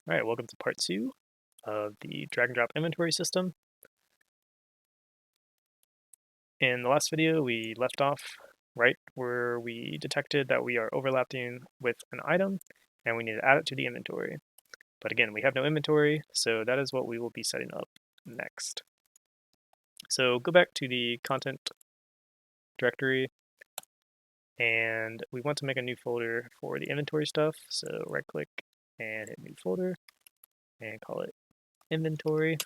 All right, welcome to part 2 of the drag and drop inventory system. In the last video, we left off right where we detected that we are overlapping with an item and we need to add it to the inventory. But again, we have no inventory, so that is what we will be setting up next. So go back to the content directory and we want to make a new folder for the inventory stuff. So right click and hit new folder and call it inventory.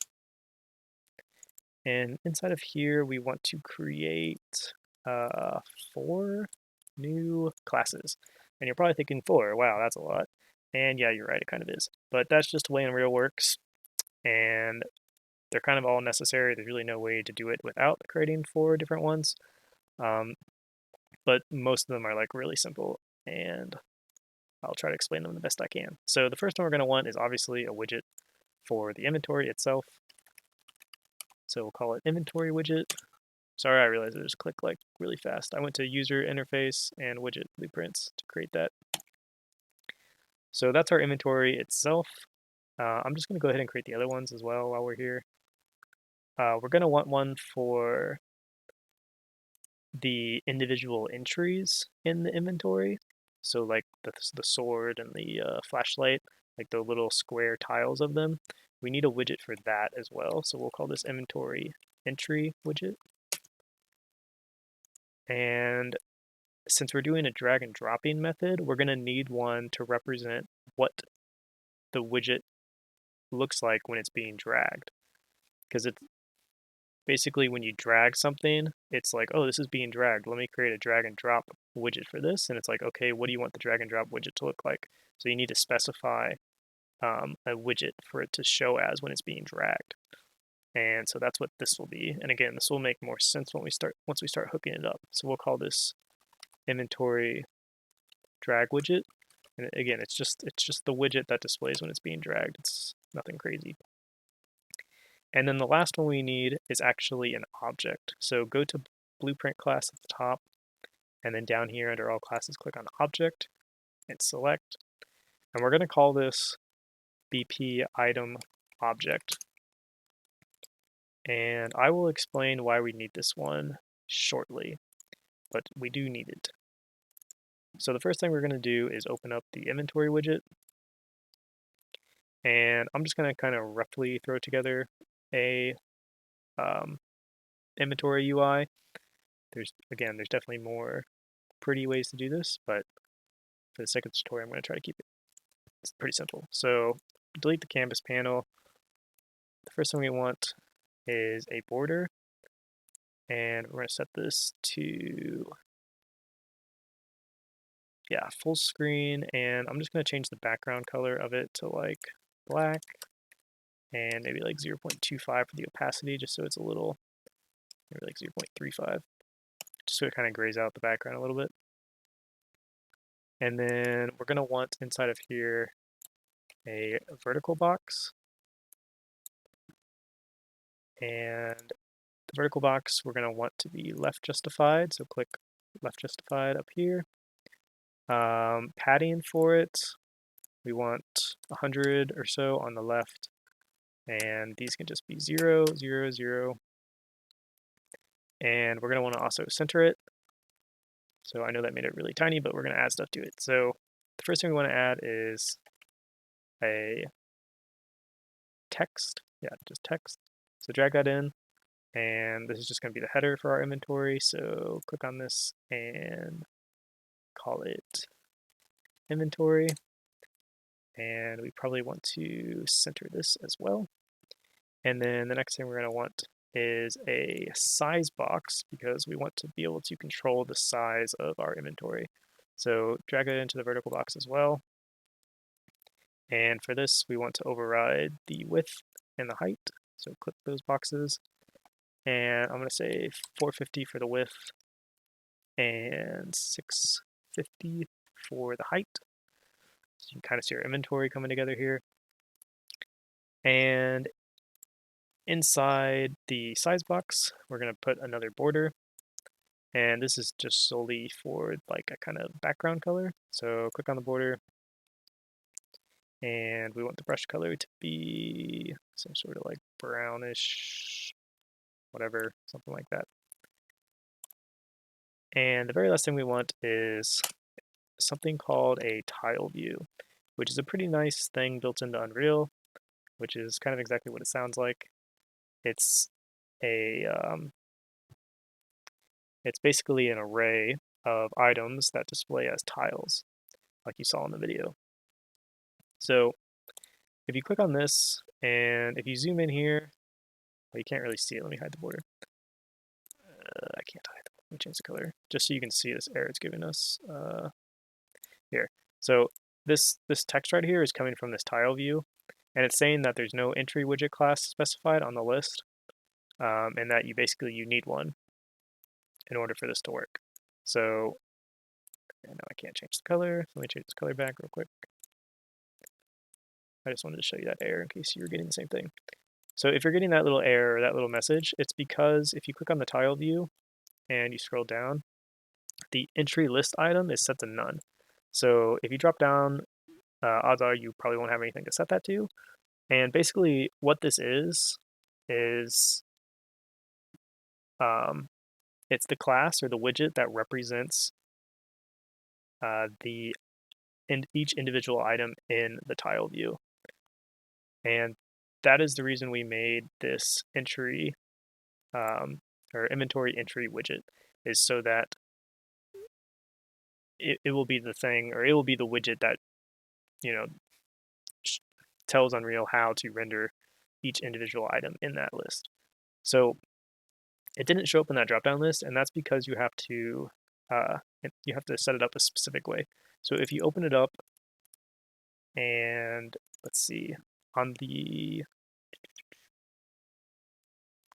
And inside of here, we want to create 4 new classes. And you're probably thinking 4, wow, that's a lot. And yeah, you're right, it kind of is. But that's just the way Unreal works. And they're kind of all necessary. There's really no way to do it without creating 4 different ones. But most of them are like really simple. And I'll try to explain them the best I can. So the first one we're going to want is obviously a widget for the inventory itself. So we'll call it inventory widget. Sorry, I realized I just clicked like really fast. I went to user interface and widget blueprints to create that. So that's our inventory itself. I'm just going to go ahead and create the other ones as well while we're here. We're going to want one for the individual entries in the inventory. So like the sword and the flashlight, like the little square tiles of them. We need a widget for that as well. So we'll call this inventory entry widget. And since we're doing a drag and dropping method, we're going to need one to represent what the widget looks like when it's being dragged. Because it's basically when you drag something, it's like, oh, this is being dragged. Let me create a drag and drop widget for this. And it's like, okay, what do you want the drag and drop widget to look like? So you need to specify a widget for it to show as when it's being dragged. And so that's what this will be. And again, this will make more sense when once we start hooking it up. So we'll call this inventory drag widget. And again, it's just the widget that displays when it's being dragged. It's nothing crazy. And then the last one we need is actually an object. So go to blueprint class at the top, and then down here under all classes, click on object and select. And we're going to call this BP item object. And I will explain why we need this one shortly, but we do need it. So the first thing we're going to do is open up the inventory widget. And I'm just going to kind of roughly throw together a inventory UI. There's definitely more pretty ways to do this, but for the sake of the tutorial, I'm going to try to keep it pretty simple. So delete the canvas panel. The first thing we want is a border, and we're going to set this to full screen, and I'm just going to change the background color of it to like black and maybe like 0.25 for the opacity, just so it's a little, maybe like 0.35, just so it kind of grays out the background a little bit. And then we're going to want inside of here a vertical box. And the vertical box we're going to want to be left justified, so click left justified up here. Padding for it, we want 100 or so on the left, and these can just be 0, 0, 0. And we're going to want to also center it. So I know that made it really tiny, but we're going to add stuff to it. So the first thing we want to add is a text. Yeah, just text. So drag that in, and this is just going to be the header for our inventory. So click on this and call it inventory. And we probably want to center this as well. And then the next thing we're going to want is a size box, because we want to be able to control the size of our inventory. So drag it into the vertical box as well. And for this, we want to override the width and the height. So click those boxes. And I'm going to say 450 for the width and 650 for the height. So you can kind of see our inventory coming together here. And inside the size box, we're going to put another border. And this is just solely for like a kind of background color. So click on the border. And we want the brush color to be some sort of like brownish, whatever, something like that. And the very last thing we want is something called a tile view, which is a pretty nice thing built into Unreal, which is kind of exactly what it sounds like. It's a it's basically an array of items that display as tiles, like you saw in the video. So if you click on this, and if you zoom in here, well, you can't really see it. Let me hide the border. I can't hide it. Let me change the color, just so you can see this error it's giving us. Here. So this text right here is coming from this tile view, and it's saying that there's no entry widget class specified on the list, and that you need one in order for this to work. So now I can't change the color. Let me change this color back real quick. I just wanted to show you that error in case you were getting the same thing. So if you're getting that little error or that little message, it's because if you click on the tile view and you scroll down, the entry list item is set to none. So if you drop down, odds are you probably won't have anything to set that to. And basically what this is it's the class or the widget that represents each individual item in the tile view. And that is the reason we made this entry or inventory entry widget, is so that it will be the thing, or it will be the widget that, you know, tells Unreal how to render each individual item in that list. So it didn't show up in that drop-down list, and that's because you have to set it up a specific way. So if you open it up, and let's see, on the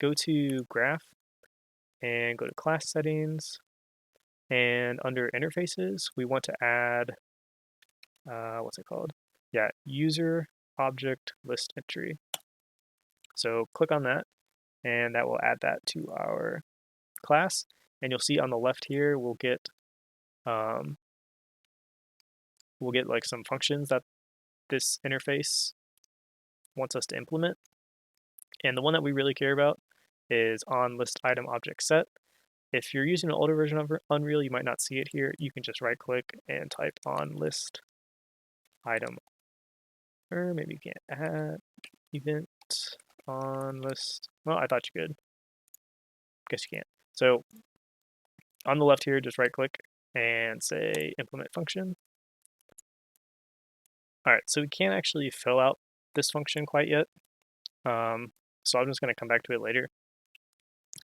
go to graph and go to class settings, and under interfaces, we want to add, what's it called? Yeah, user object list entry. So click on that, and that will add that to our class. And you'll see on the left here, we'll get like some functions that this interface wants us to implement. And the one that we really care about is on list item object set. If you're using an older version of Unreal, you might not see it here. You can just right click and type on list item, or maybe you can't add event on list. Well, I thought you could. Guess you can't. So on the left here, just right click and say implement function. All right, so we can't actually fill out this function quite yet. So I'm just going to come back to it later.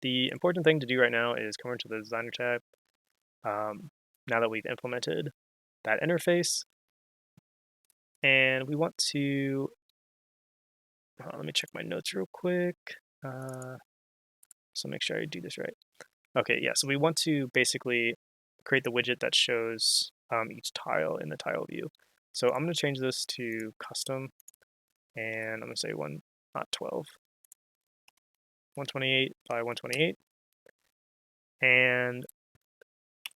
The important thing to do right now is come over to the designer tab. Now that we've implemented that interface, and we want to, let me check my notes real quick. So make sure I do this right. Okay, yeah, so we want to basically create the widget that shows each tile in the tile view. So I'm going to change this to custom, and I'm going to say 128 by 128, and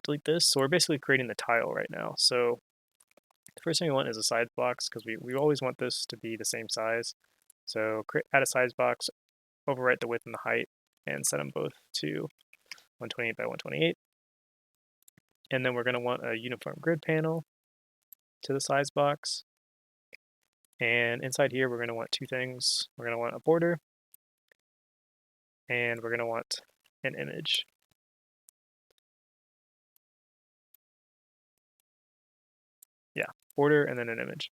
delete this. So we're basically creating the tile right now. So the first thing we want is a size box, because we always want this to be the same size. So add a size box, overwrite the width and the height, and set them both to 128 by 128. And then we're going to want a uniform grid panel to the size box. And inside here, we're going to want two things. We're going to want a border, and we're going to want an image. Yeah, border and then an image.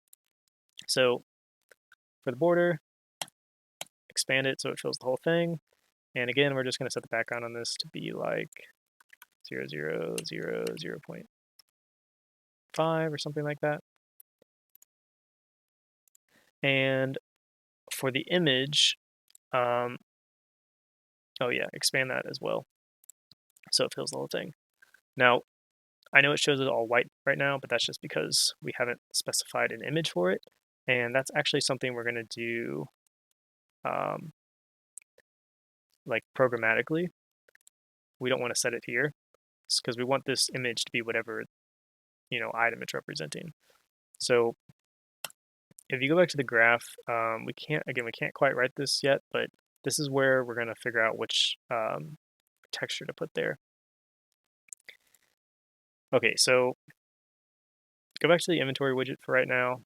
So for the border, expand it so it fills the whole thing. And again, we're just going to set the background on this to be like 0, 0, 0, 0.5 or something like that. And for the image, oh yeah, expand that as well so it fills the whole thing. Now, I know it shows it all white right now, but that's just because we haven't specified an image for it. And that's actually something we're going to do like programmatically. We don't want to set it here because we want this image to be whatever, item it's representing. So if you go back to the graph, we can't quite write this yet, but this is where we're going to figure out which texture to put there. Okay, so go back to the inventory widget for right now,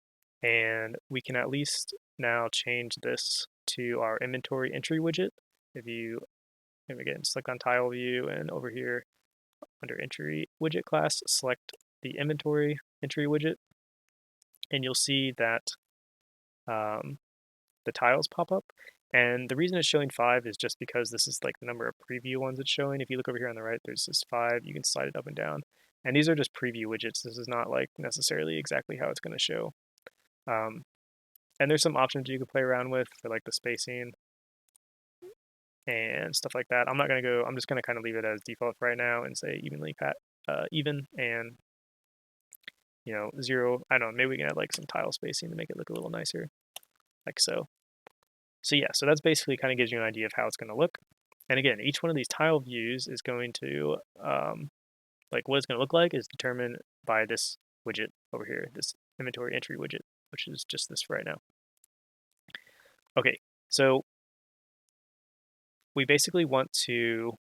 and we can at least now change this to our inventory entry widget. If you, again, select on tile view, and over here under entry widget class, select the inventory entry widget, and you'll see that the tiles pop up. And the reason it's showing 5 is just because this is like the number of preview ones it's showing. If you look over here on the right, there's this 5. You can slide it up and down. And these are just preview widgets. This is not like necessarily exactly how it's going to show. And there's some options you can play around with for like the spacing and stuff like that. I'm not going to go, I'm just going to kind of leave it as default for right now and say even and 0. I don't know, maybe we can add like some tile spacing to make it look a little nicer, like so. So yeah, so that's basically kind of gives you an idea of how it's going to look. And again, each one of these tile views is going to, like what it's going to look like is determined by this widget over here, this inventory entry widget, which is just this for right now. Okay, so we basically want to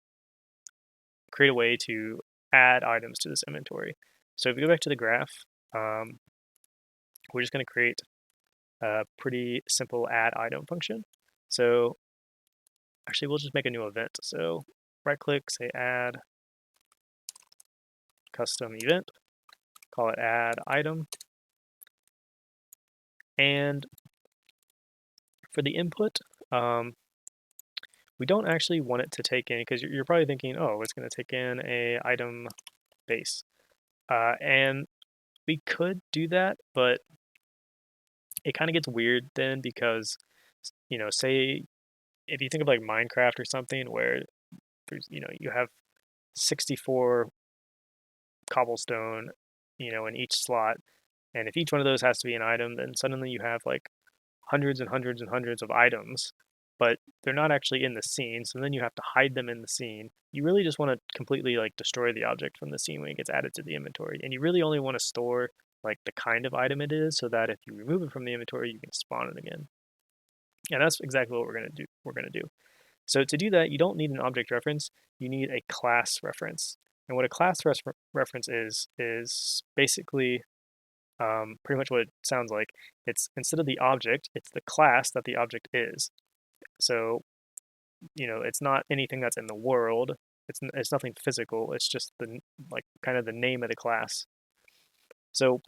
create a way to add items to this inventory. So if we go back to the graph, we're just going to create a pretty simple add item function. So actually, we'll just make a new event. So right click, say add custom event, call it add item. And for the input, we don't actually want it to take in, because you're probably thinking, oh, it's going to take in a item base. And we could do that, but it kind of gets weird then, because, say if you think of like Minecraft or something where there's, you have 64 cobblestone, in each slot, and if each one of those has to be an item, then suddenly you have like hundreds and hundreds and hundreds of items, but they're not actually in the scene, so then you have to hide them in the scene. You really just want to completely like destroy the object from the scene when it gets added to the inventory, and you really only want to store like the kind of item it is, so that if you remove it from the inventory, you can spawn it again. And that's exactly what we're going to do. So to do that, you don't need an object reference, you need a class reference. And what a class reference is basically pretty much what it sounds like. It's, instead of the object, it's the class that the object is. So, it's not anything that's in the world. It's nothing physical. It's just the kind of the name of the class. So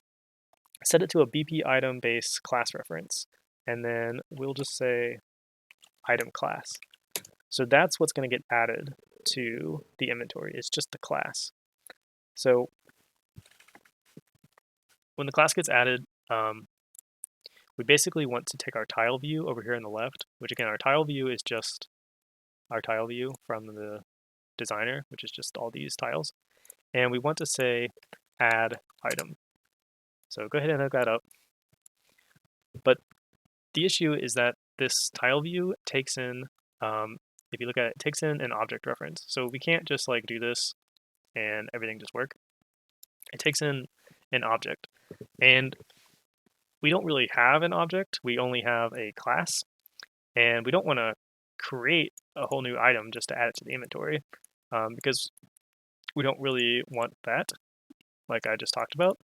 set it to a BP item base class reference, and then we'll just say item class. So that's what's going to get added to the inventory. It's just the class. So when the class gets added, we basically want to take our tile view over here on the left, which again, our tile view is just our tile view from the designer, which is just all these tiles. And we want to say add item. So go ahead and hook that up. But the issue is that this tile view takes in, if you look at it, it takes in an object reference. So we can't just like do this and everything just work. It takes in an object. And we don't really have an object. We only have a class. And we don't want to create a whole new item just to add it to the inventory, because we don't really want that, like I just talked about.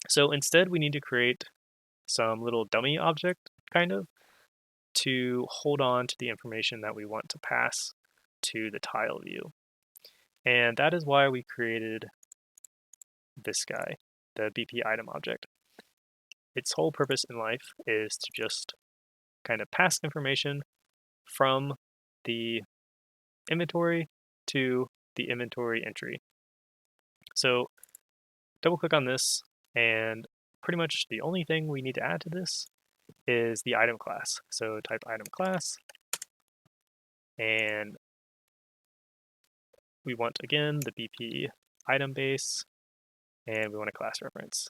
So instead, we need to create some little dummy object, kind of, to hold on to the information that we want to pass to the tile view. And that is why we created this guy, the BP item object. Its whole purpose in life is to just kind of pass information from the inventory to the inventory entry. So double click on this, and pretty much the only thing we need to add to this is the item class. So type item class, and we want, again, the BP item base, and we want a class reference.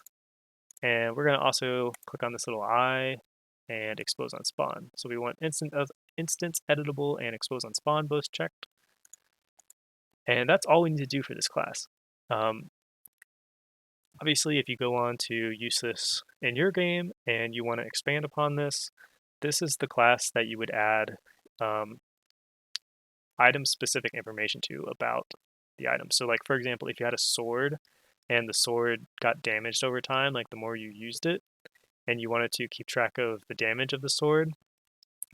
And we're going to also click on this little eye and expose on spawn. So we want instance editable and expose on spawn both checked. And that's all we need to do for this class. Obviously, if you go on to use this in your game and you want to expand upon this, this is the class that you would add item-specific information to about the item. So like, for example, if you had a sword and the sword got damaged over time, like the more you used it, and you wanted to keep track of the damage of the sword,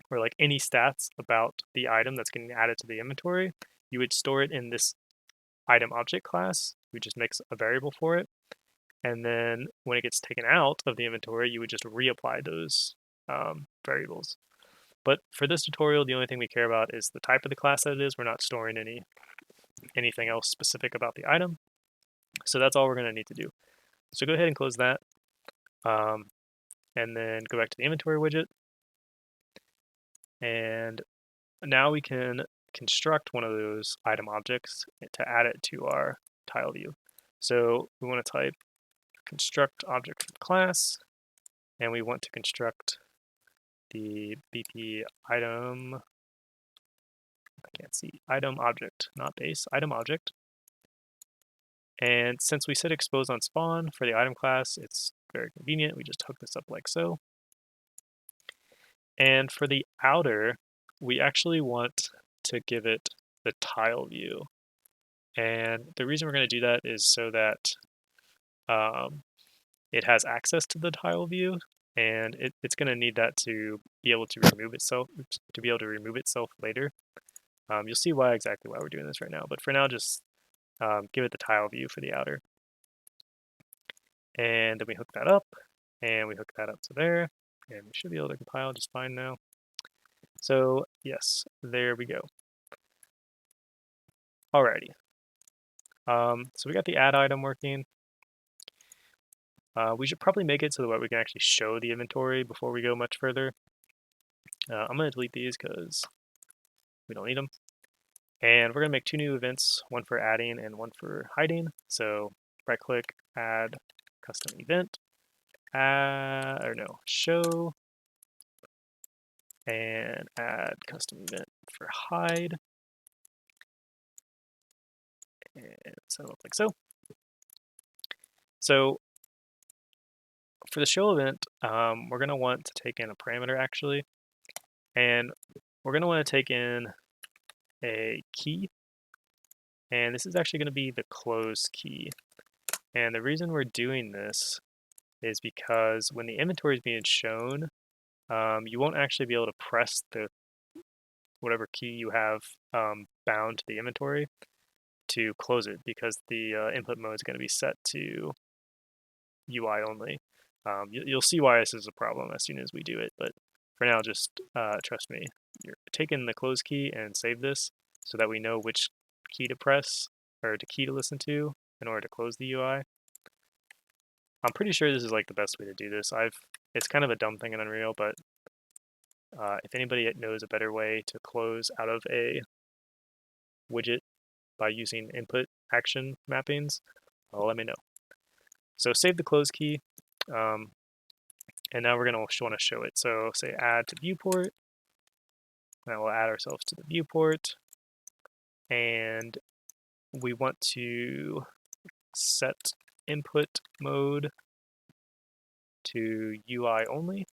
or like any stats about the item that's getting added to the inventory, you would store it in this item object class. We just makes a variable for it. And then when it gets taken out of the inventory, you would just reapply those variables. But for this tutorial, the only thing we care about is the type of the class that it is. We're not storing anything else specific about the item. So that's all we're going to need to do. So go ahead and close that. And then go back to the inventory widget. And now we can construct one of those item objects to add it to our tile view. So we want to type construct object from class, and we want to construct the BP item, I can't see, item object, not base, item object. And since we said expose on spawn for the item class, it's very convenient. We just hook this up like so. And for the outer, we actually want to give it the tile view. And the reason we're going to do that is so that it has access to the tile view, and it's going to need that to be able to remove itself later. You'll see exactly why we're doing this right now, but for now, just give it the tile view for the outer. And then we hook that up, and we hook that up to there, and we should be able to compile just fine now. So yes, there we go. Alrighty. So we got the add item working. We should probably make it so that we can actually show the inventory before we go much further. I'm going to delete these because we don't need them. And we're going to make two new events, one for adding and one for hiding. So right click, add custom event, show, and add custom event for hide. And set it up like so. So for the show event, we're going to want to take in a parameter actually. And we're going to want to take in a key. And this is actually going to be the close key. And the reason we're doing this is because when the inventory is being shown, you won't actually be able to press the whatever key you have bound to the inventory to close it, because the input mode is going to be set to UI only. You'll see why this is a problem as soon as we do it, but for now, just trust me. You're taking the close key and save this so that we know which key to press or the key to listen to in order to close the UI. I'm pretty sure this is like the best way to do this. It's kind of a dumb thing in Unreal, but if anybody knows a better way to close out of a widget by using input action mappings, let me know. So save the close key, and now we're going to want to show it. So say add to viewport, and we'll add ourselves to the viewport, and we want to set input mode to UI only.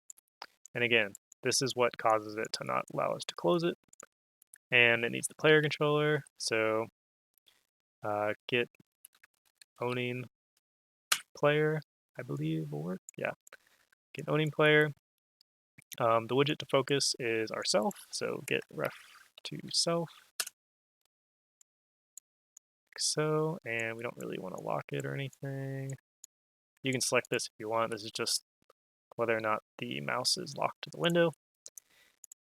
And again, this is what causes it to not allow us to close it. And it needs the player controller, so get owning player, I believe will work. Yeah, get owning player. The widget to focus is ourself, so get ref to self, like so, and we don't really want to lock it or anything. You can select this if you want. This is just whether or not the mouse is locked to the window.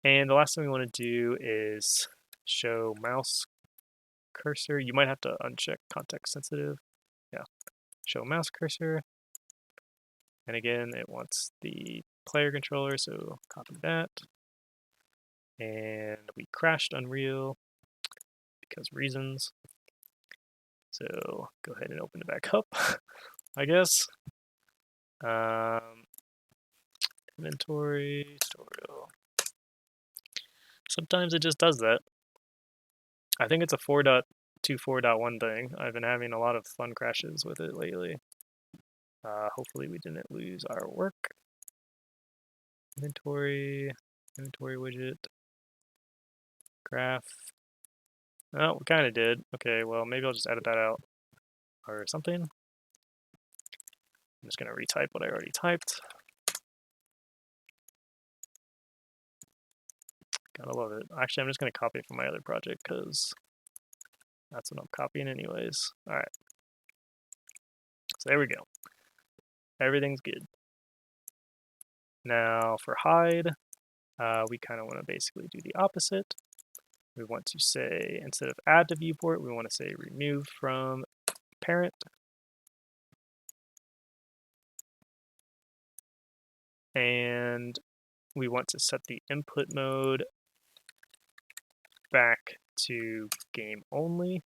And the last thing we want to do is show mouse cursor. You might have to uncheck context sensitive. Yeah, show mouse cursor. And again, it wants the player controller, so copy that. And we crashed Unreal because reasons. So go ahead and open it back up, I guess. Inventory, tutorial. Sometimes it just does that. I think it's a 4.24.1 thing. I've been having a lot of fun crashes with it lately. Hopefully we didn't lose our work. Inventory widget, graph. Oh, we kind of did. Okay, well, maybe I'll just edit that out or something. I'm just going to retype what I already typed. Gotta love it. Actually, I'm just going to copy it from my other project because that's what I'm copying anyways. All right. So there we go. Everything's good. Now for hide, we kind of want to basically do the opposite. We want to say, instead of add to viewport, we want to say remove from parent. And we want to set the input mode back to game only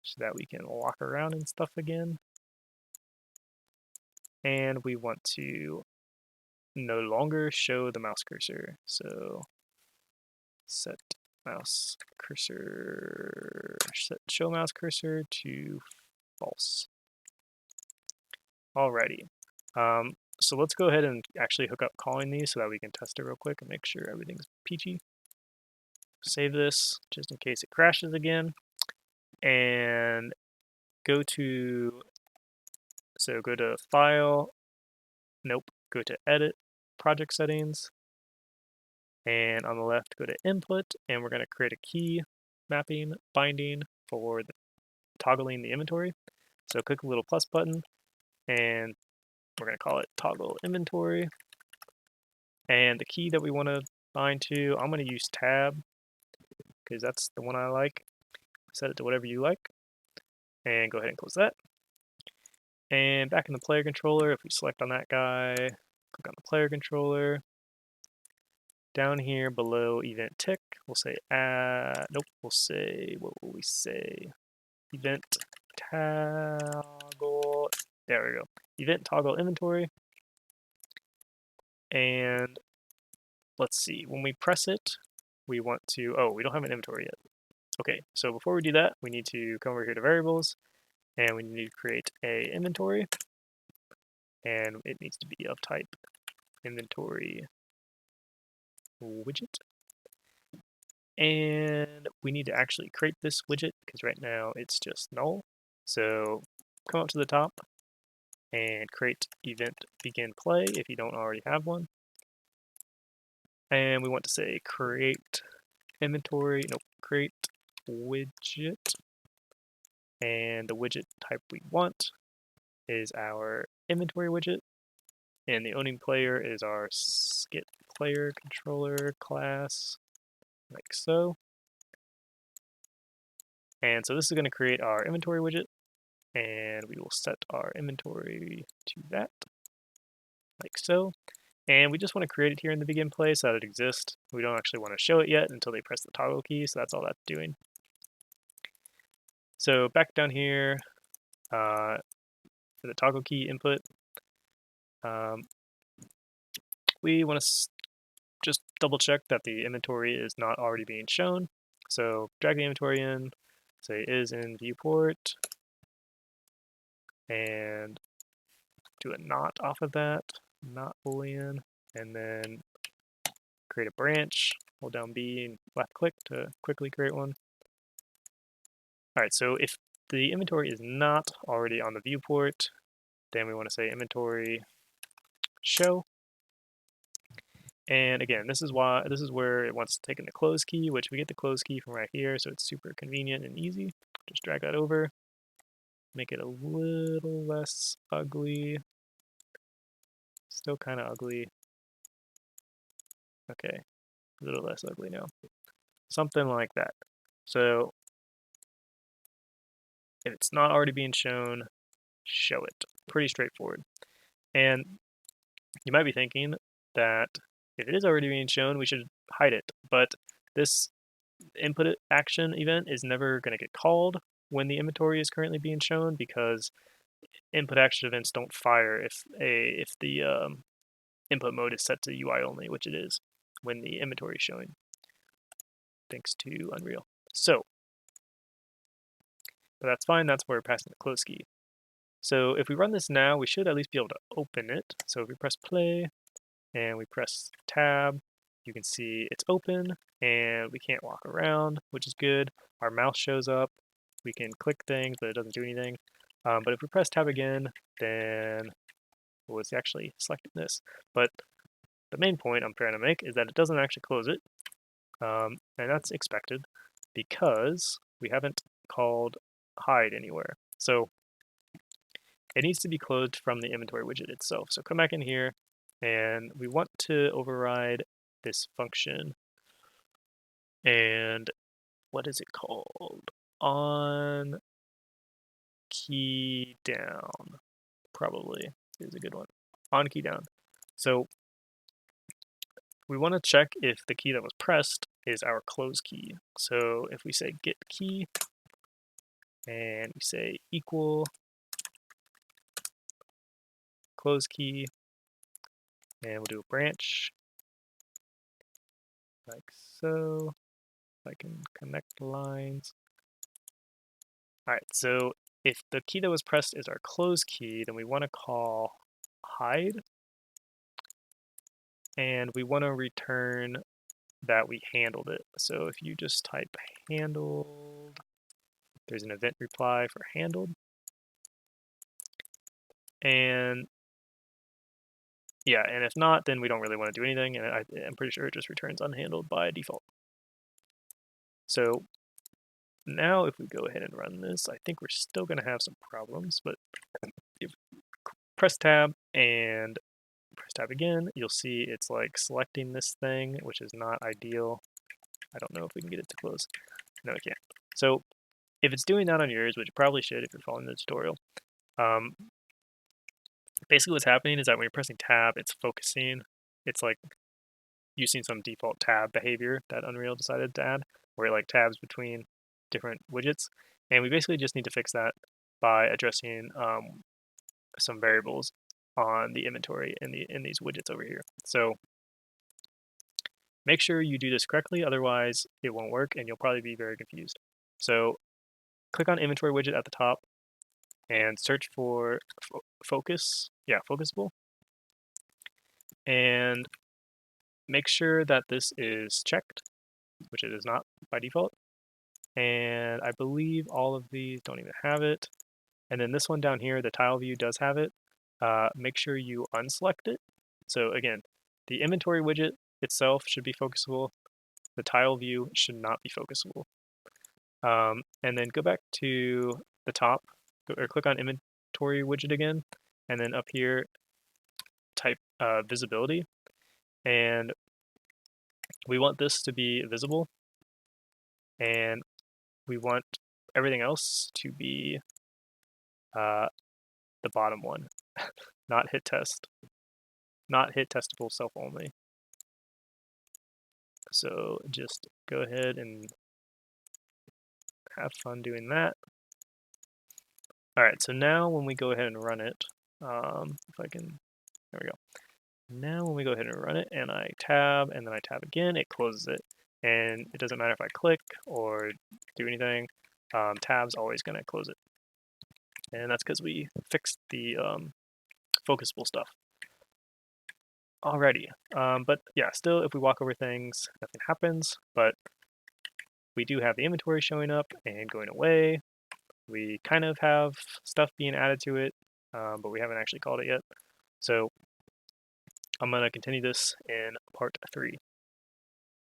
so that we can walk around and stuff again. And we want to no longer show the mouse cursor. So set mouse cursor, set show mouse cursor to false. Alrighty. So let's go ahead and actually hook up calling these so that we can test it real quick and make sure everything's peachy. Save this just in case it crashes again. And go to File, nope, go to Edit, Project Settings, and on the left go to Input, and we're going to create a key mapping binding for toggling the inventory. So click the little plus button, and we're going to call it Toggle Inventory. And the key that we want to bind to, I'm going to use Tab, because that's the one I like. Set it to whatever you like, and go ahead and close that. And back in the player controller, if we select on that guy, click on the player controller, down here below event tick, we'll say nope, we'll say, what will we say? Event toggle, there we go. Event toggle inventory. And let's see, when we press it, we want to, oh, we don't have an inventory yet. Okay, so before we do that, we need to come over here to variables, and we need to create a inventory, and it needs to be of type inventory widget. And we need to actually create this widget because right now it's just null. So come up to the top and create event begin play if you don't already have one. And we want to say create inventory, nope, create widget. And the widget type we want is our inventory widget. And the owning player is our skit player controller class, like so. And so this is going to create our inventory widget, and we will set our inventory to that, like so. And we just want to create it here in the begin play so that it exists. We don't actually want to show it yet until they press the toggle key, so that's all that's doing. So back down here, for the toggle key input, we want to just double check that the inventory is not already being shown. So drag the inventory in, say is in viewport, and do a not off of that, not boolean, and then create a branch, hold down B and left click to quickly create one. All right, so if the inventory is not already on the viewport, then we want to say inventory show. And again, this is where it wants to take in the close key, which we get the close key from right here, so it's super convenient and easy. Just drag that over, make it a little less ugly. Still kind of ugly. Okay, a little less ugly now. Something like that. So if it's not already being shown, show it. Pretty straightforward. And you might be thinking that if it is already being shown, we should hide it. But this input action event is never going to get called when the inventory is currently being shown, because input action events don't fire if the input mode is set to UI only, which it is when the inventory is showing, thanks to Unreal. So, but that's fine. That's where we're passing the close key. So if we run this now, we should at least be able to open it. So if we press play and we press tab, you can see it's open and we can't walk around, which is good. Our mouse shows up. We can click things, but it doesn't do anything. But if we press tab again, then well, it's actually selecting this. But the main point I'm trying to make is that it doesn't actually close it. And that's expected because we haven't called hide anywhere. So it needs to be closed from the inventory widget itself. So come back in here and we want to override this function. And what is it called? On key down, probably is a good one. On key down. So we want to check if the key that was pressed is our close key. So if we say get key and we say equal close key, and we'll do a branch like so. I can connect lines. All right, so if the key that was pressed is our close key, then we want to call hide, and we want to return that we handled it. So if you just type handled, there's an event reply for handled, and yeah, and if not, then we don't really want to do anything, and I'm pretty sure it just returns unhandled by default. So now if we go ahead and run this, I think we're still going to have some problems, but if press tab and press tab again, you'll see it's like selecting this thing, which is not ideal. I don't know if we can get it to close. No, we can't. So if it's doing that on yours, which it probably should if you're following the tutorial, basically what's happening is that when you're pressing tab, it's focusing. It's like using some default tab behavior that Unreal decided to add, where it like tabs between different widgets. And we basically just need to fix that by addressing some variables on the inventory in these widgets over here. So make sure you do this correctly, otherwise it won't work and you'll probably be very confused. So click on inventory widget at the top and search for focus, focusable, and make sure that this is checked, which it is not by default. And I believe all of these don't even have it. And then this one down here, the tile view does have it. Make sure you unselect it. So again, the inventory widget itself should be focusable. The tile view should not be focusable. And then go back to the top, or click on inventory widget again, and then up here, type visibility. And we want this to be visible, and we want everything else to be the bottom one, not hit test, not hit testable self only. So just go ahead and have fun doing that. All right, so now when we go ahead and run it, if I can, there we go. Now when we go ahead and run it and I tab and then I tab again, it closes it. And it doesn't matter if I click or do anything, tab's always gonna close it. And that's because we fixed the focusable stuff. Alrighty, but yeah, still if we walk over things, nothing happens, but we do have the inventory showing up and going away. We kind of have stuff being added to it, but we haven't actually called it yet. So I'm going to continue this in part 3.